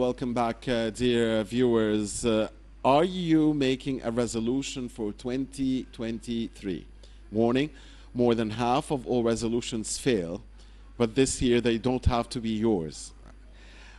welcome back, dear viewers. Are you making a resolution for 2023? Warning, more than half of all resolutions fail, but this year they don't have to be yours.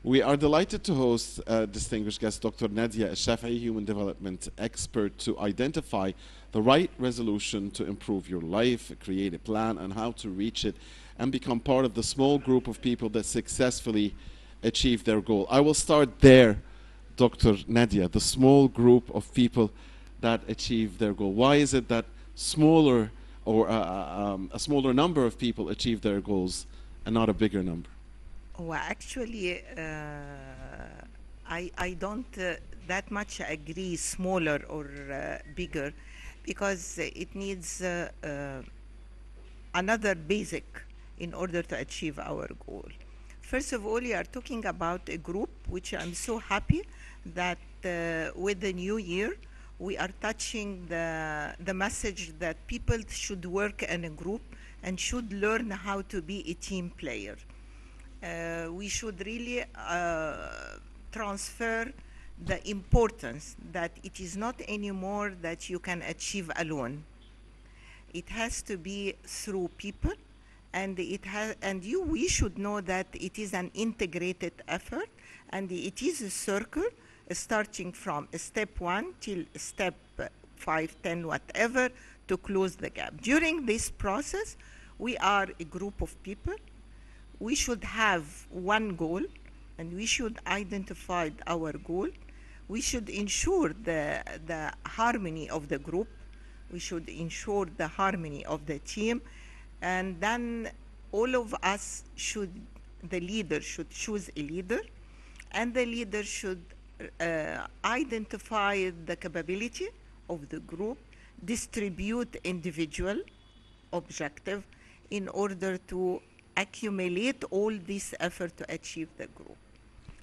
We are delighted to host distinguished guest Dr. Nadia, a Shafei human development expert, to identify the right resolution to improve your life, create a plan on how to reach it, and become part of the small group of people that successfully achieve their goal. I will start there, Dr. Nadia, the small group of people that achieve their goal. Why is it that smaller or a smaller number of people achieve their goals and not a bigger number? Well, actually, I don't that much agree smaller or bigger, because it needs another basic in order to achieve our goal. First of all, you are talking about a group, which I'm so happy that with the new year, we are touching the message that people should work in a group and should learn how to be a team player. We should really transfer the importance that it is not anymore that you can achieve alone. It has to be through people, and we should know that it is an integrated effort, and it is a circle starting from step 1 till step 5, 10, whatever, to close the gap. During this process, we are a group of people. We should have one goal, and we should identify our goal. We should ensure the harmony of the group. We should ensure the harmony of the team. And then all of us the leader should choose a leader, and the leader should identify the capability of the group, distribute individual objective in order to accumulate all this effort to achieve the group.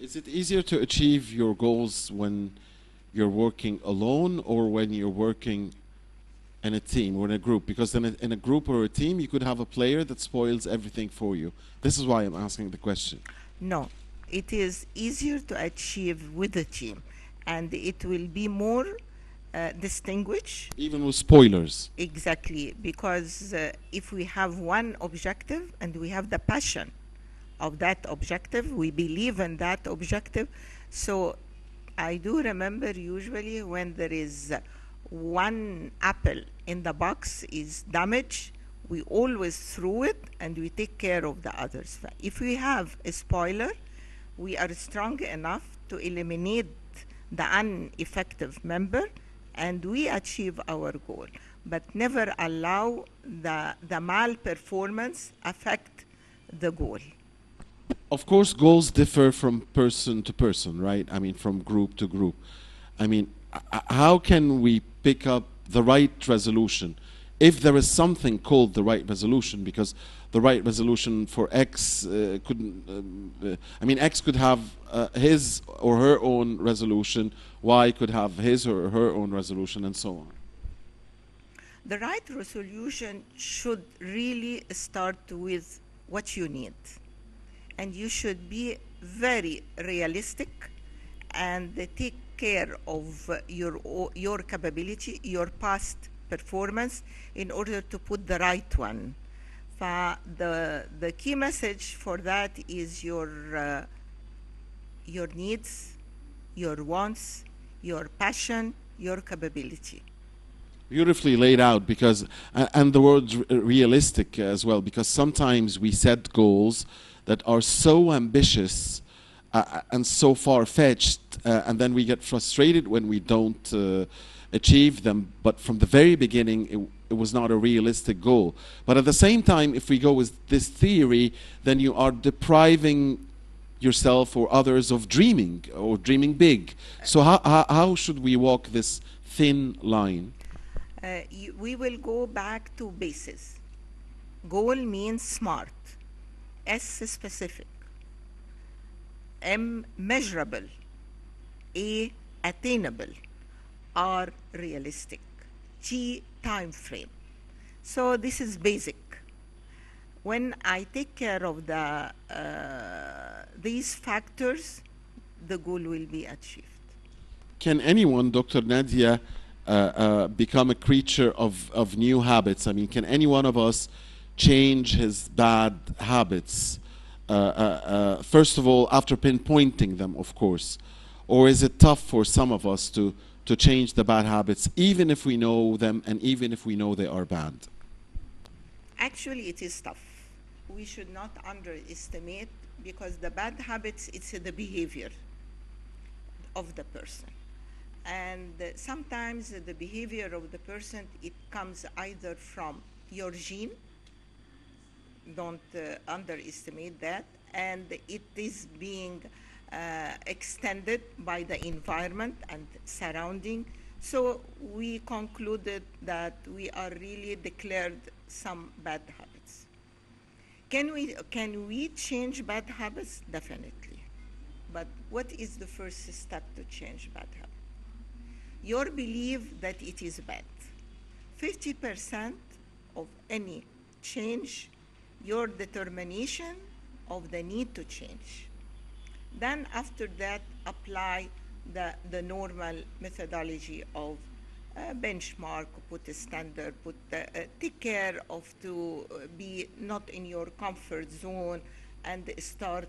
Is it easier to achieve your goals when you're working alone or when you're working in a team or in a group? Because in a group or a team, you could have a player that spoils everything for you. This is why I'm asking the question. No, it is easier to achieve with a team, and it will be more distinguished. Even with spoilers. Exactly, because if we have one objective and we have the passion of that objective, we believe in that objective. So I do remember usually when there is one apple in the box is damaged, we always throw it and we take care of the others. If we have a spoiler, we are strong enough to eliminate the ineffective member and we achieve our goal, but never allow the malperformance affect the goal. Of course, goals differ from person to person, right? I mean, from group to group. I mean, how can we pick up the right resolution if there is something called the right resolution? Because the right resolution for X couldn't, I mean, X could have his or her own resolution, Y could have his or her own resolution, and so on. The right resolution should really start with what you need. And you should be very realistic and take care of your capability, your past performance, in order to put the right one. The key message for that is your needs, your wants, your passion, your capability. Beautifully laid out, because and the word realistic as well, because sometimes we set goals that are so ambitious and so far-fetched, and then we get frustrated when we don't achieve them. But from the very beginning, it was not a realistic goal. But at the same time, if we go with this theory, then you are depriving yourself or others of dreaming or dreaming big. So how should we walk this thin line? We will go back to basis. Goal means SMART. S, specific. M, measurable. A, attainable. R, realistic. T, time frame. So this is basic. When I take care of these factors, the goal will be achieved. Can anyone, Dr. Nadia, become a creature of new habits? I mean, can any one of us change his bad habits? First of all, after pinpointing them, of course. Or is it tough for some of us to change the bad habits, even if we know them and even if we know they are bad? Actually, it is tough. We should not underestimate, because the bad habits, it's the behavior of the person. And sometimes the behavior of the person, it comes either from your gene, don't underestimate that, and it is being extended by the environment and surrounding. So we concluded that we are really declared some bad habits. Can we change bad habits? Definitely. But what is the first step to change bad habits? Your belief that it is bad. 50% of any change, your determination of the need to change. Then after that, apply the normal methodology of benchmark, put a standard, take care of to be not in your comfort zone, and start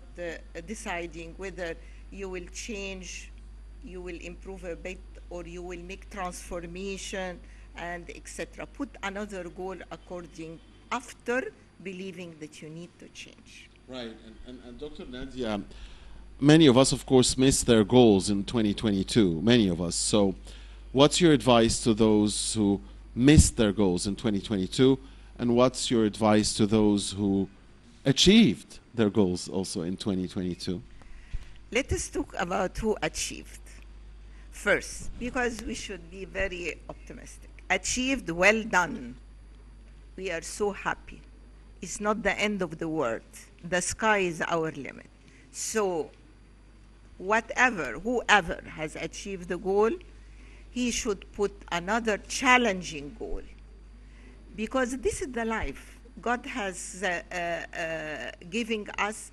deciding whether you will change, you will improve a bit, or you will make transformation, and etc. Put another goal according after believing that you need to change. Right, and Dr. Nadia, many of us, of course, missed their goals in 2022, many of us. So what's your advice to those who missed their goals in 2022, and what's your advice to those who achieved their goals also in 2022? Let us talk about who achieved first, because we should be very optimistic. Achieved, well done. We are so happy. It's not the end of the world. The sky is our limit. So whoever has achieved the goal, he should put another challenging goal. Because this is the life. God has given us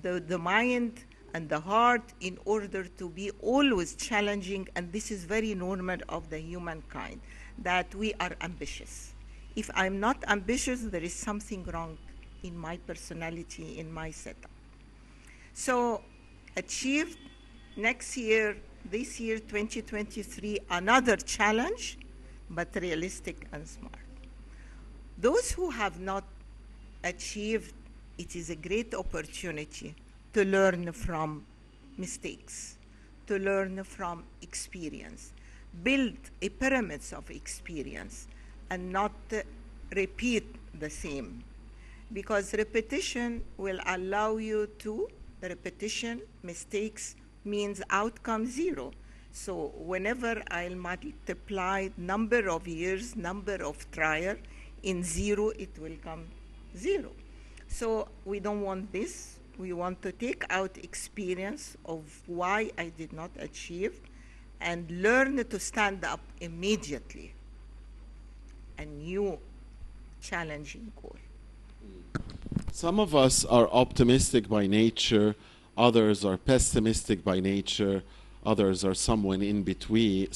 the mind and the heart in order to be always challenging, and this is very normal of the humankind, that we are ambitious. If I'm not ambitious, there is something wrong in my personality, in my setup. So achieved next year, this year, 2023, another challenge, but realistic and smart. Those who have not achieved, it is a great opportunity to learn from mistakes, to learn from experience, build a pyramid of experience, and not repeat the same. Because repetition will allow you to, mistakes means outcome zero. So whenever I'll multiply number of years, number of trial, in zero, it will come zero. So we don't want this. We want to take out experience of why I did not achieve and learn to stand up immediately. A new challenging goal. Some of us are optimistic by nature, others are pessimistic by nature, others are somewhere in between.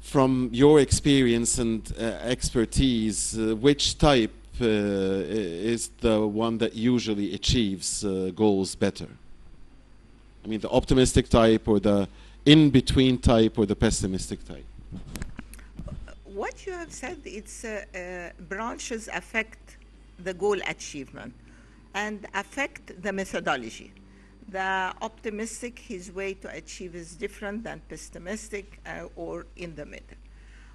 From your experience and expertise, which type is the one that usually achieves goals better? I mean, the optimistic type, or the in-between type, or the pessimistic type? What you have said, it's branches affect the goal achievement and affect the methodology. The optimistic, his way to achieve is different than pessimistic or in the middle.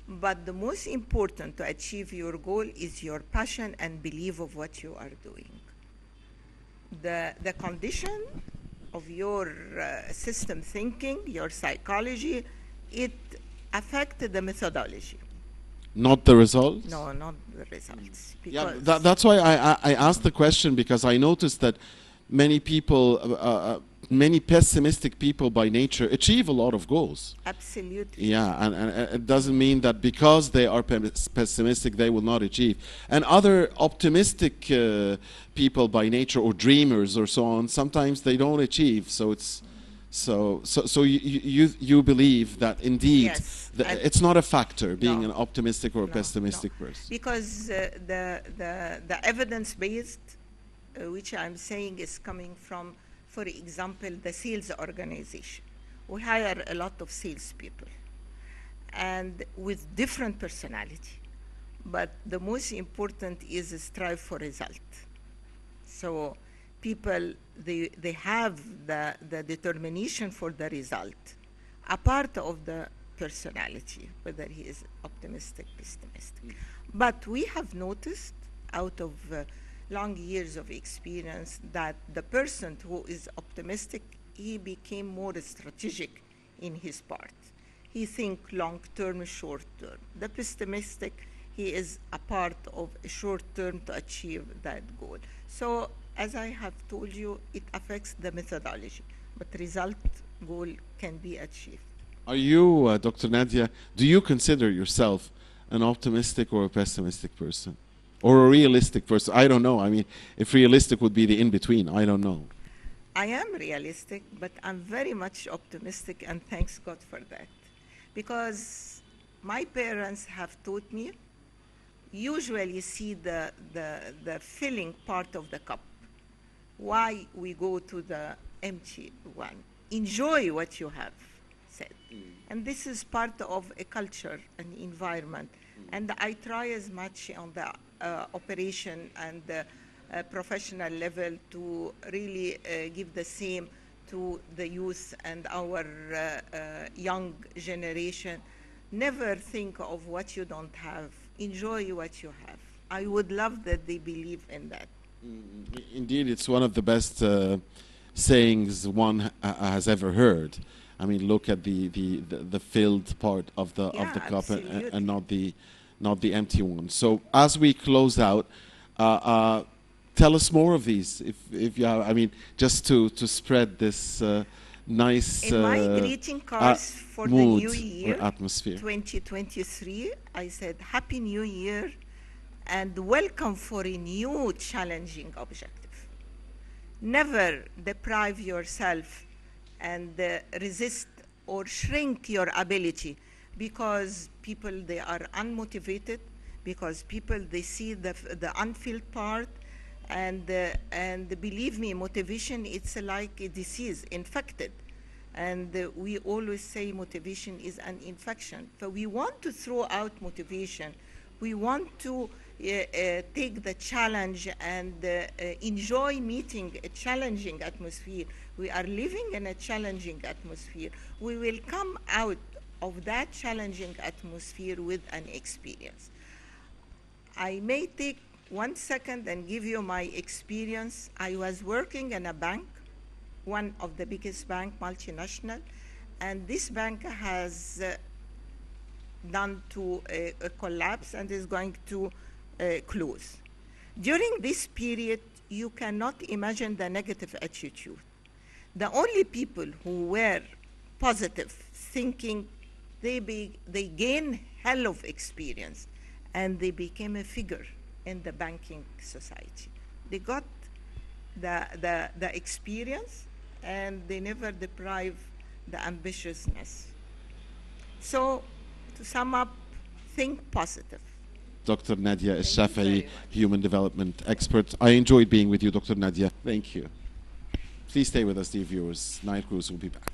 But the most important to achieve your goal is your passion and belief of what you are doing. The condition of your system thinking, your psychology, it affects the methodology. Not the results? No, not the results. Yeah, that's why I asked the question, because I noticed that many people many pessimistic people by nature achieve a lot of goals. Absolutely. Yeah, and it doesn't mean that because they are pessimistic they will not achieve. And other optimistic people by nature, or dreamers or so on, sometimes they don't achieve. So it's so you believe that indeed Yes, it's not a factor being No. an optimistic or a No, pessimistic no. person. Because the evidence-based, which I'm saying is coming from, for example, the sales organization. We hire a lot of salespeople, and with different personality. But the most important is strive for result. So people, they have the determination for the result, a part of the personality, whether he is optimistic, pessimistic. But we have noticed out of long years of experience that the person who is optimistic, he became more strategic in his part. He think long term, short term. The pessimistic, he is a part of short term to achieve that goal. So as I have told you, it affects the methodology, but result goal can be achieved. Are you, Dr. Nadia, do you consider yourself an optimistic or a pessimistic person? Or a realistic person? I don't know. I mean, if realistic would be the in-between, I don't know. I am realistic, but I'm very much optimistic, and thanks God for that. Because my parents have taught me, usually see the filling part of the cup. Why we go to the empty one? Enjoy what you have said. And this is part of a culture and environment. And I try as much on the operation and professional level to really give the same to the youth and our young generation. Never think of what you don't have. Enjoy what you have. I would love that they believe in that. Indeed, it's one of the best sayings one has ever heard. I mean, look at the filled part of the cup, and not the empty one. So as we close out, tell us more of these, if you have, I mean, just to spread this nice in my greeting cards for the mood new year, or atmosphere. 2023, I said, Happy New Year and welcome for a new challenging objective. Never deprive yourself and resist or shrink your ability, because people, they are unmotivated, because people, they see the unfilled part, and believe me, motivation, it's like a disease, infected. And we always say motivation is an infection. So we want to throw out motivation. We want to take the challenge and enjoy meeting a challenging atmosphere. We are living in a challenging atmosphere. We will come out of that challenging atmosphere with an experience. I may take 1 second and give you my experience. I was working in a bank, one of the biggest bank, multinational, and this bank has done to a collapse and is going to close. During this period, you cannot imagine the negative attitude. The only people who were positive, thinking, they gain hell of experience, and they became a figure in the banking society. They got the experience, and they never deprive the ambitiousness. So, to sum up, think positive. Dr. Nadia Thank you very Shafei, much. human development expert. I enjoyed being with you, Dr. Nadia. Thank you. Please stay with us, dear viewers. Nile Cruise will be back.